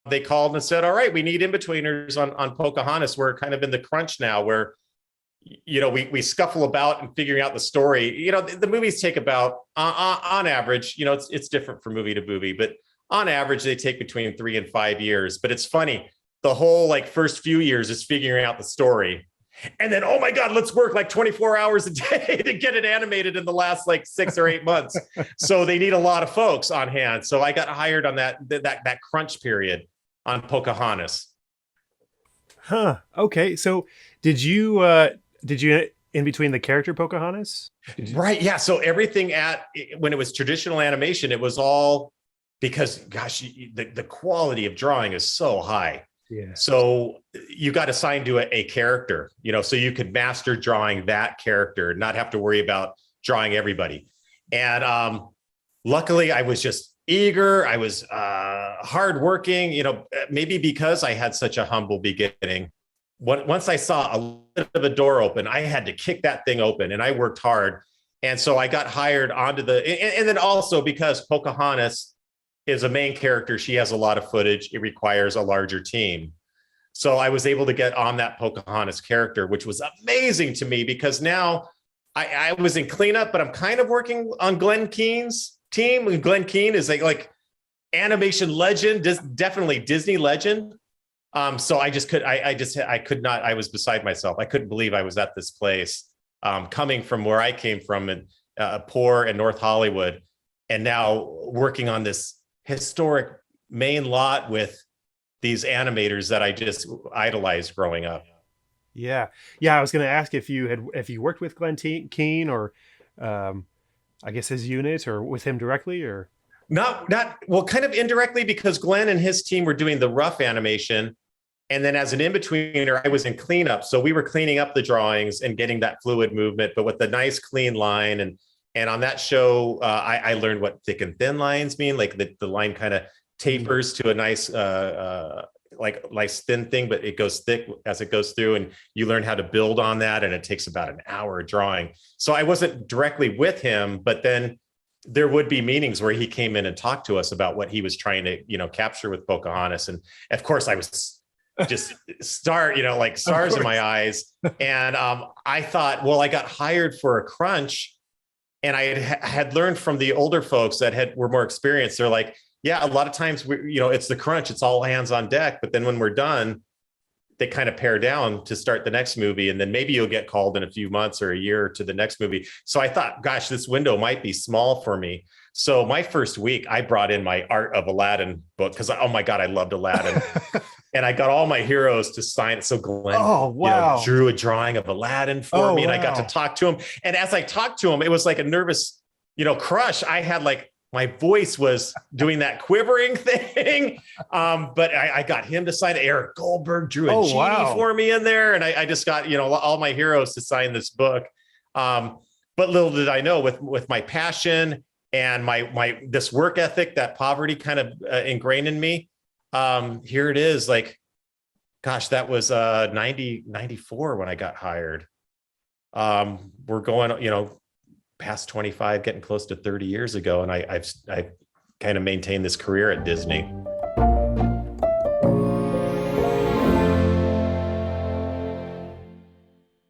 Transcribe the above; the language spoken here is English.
they called and said, all right, we need in-betweeners on Pocahontas. We're kind of in the crunch now where, we scuffle about and figuring out the story. The movies take about, on average, it's different from movie to movie, but on average, they take between 3 and 5 years. But it's funny, the whole first few years is figuring out the story. And then, oh my God, let's work 24 hours a day to get it animated in the last 6 or 8 months. So they need a lot of folks on hand. So I got hired on that crunch period on Pocahontas. Huh. Okay. So did you in between the character Pocahontas? Right. Yeah. So everything when it was traditional animation, it was all because, gosh, the quality of drawing is so high. Yeah. So you got assigned to a character, so you could master drawing that character, not have to worry about drawing everybody. And luckily, I was just eager. I was hardworking, maybe because I had such a humble beginning. Once I saw a bit of a door open, I had to kick that thing open, and I worked hard. And so I got hired onto and then also because Pocahontas is a main character, she has a lot of footage. It requires a larger team. So I was able to get on that Pocahontas character, which was amazing to me because now I was in cleanup, but I'm kind of working on Glen Keane's team. Glen Keane is like animation legend, definitely Disney legend. So I could not, I was beside myself. I couldn't believe I was at this place, coming from where I came from in poor in North Hollywood, and now working on this historic main lot with these animators that I just idolized growing up. Yeah. I was going to ask if you worked with Glen Keane or, I guess his unit or with him directly or. Not well, kind of indirectly because Glenn and his team were doing the rough animation. And then as an in-betweener, I was in cleanup. So we were cleaning up the drawings and getting that fluid movement, but with the nice clean line. And on that show, I learned what thick and thin lines mean. Like the line kind of tapers to a nice, thin thing, but it goes thick as it goes through. And you learn how to build on that. And it takes about an hour drawing. So I wasn't directly with him, but then there would be meetings where he came in and talked to us about what he was trying to, capture with Pocahontas. And of course I was just stars in my eyes. And I thought, well, I got hired for a crunch, and I had learned from the older folks that were more experienced. They're like, yeah, a lot of times it's the crunch, it's all hands on deck. But then when we're done, they kind of pare down to start the next movie. And then maybe you'll get called in a few months or a year to the next movie. So I thought, gosh, this window might be small for me. So my first week, I brought in my Art of Aladdin book because, oh my God, I loved Aladdin. And I got all my heroes to sign it. So Glenn drew a drawing of Aladdin for me, and I got to talk to him. And as I talked to him, it was like a nervous, crush. I had my voice was doing that quivering thing. But I got him to sign it. Eric Goldberg drew a genie for me in there. And I just got, all my heroes to sign this book. But little did I know with my passion and my this work ethic, that poverty kind of ingrained in me. Here it is, gosh, that was 94 when I got hired. We're going, past 25, getting close to 30 years ago. And I've kind of maintained this career at Disney.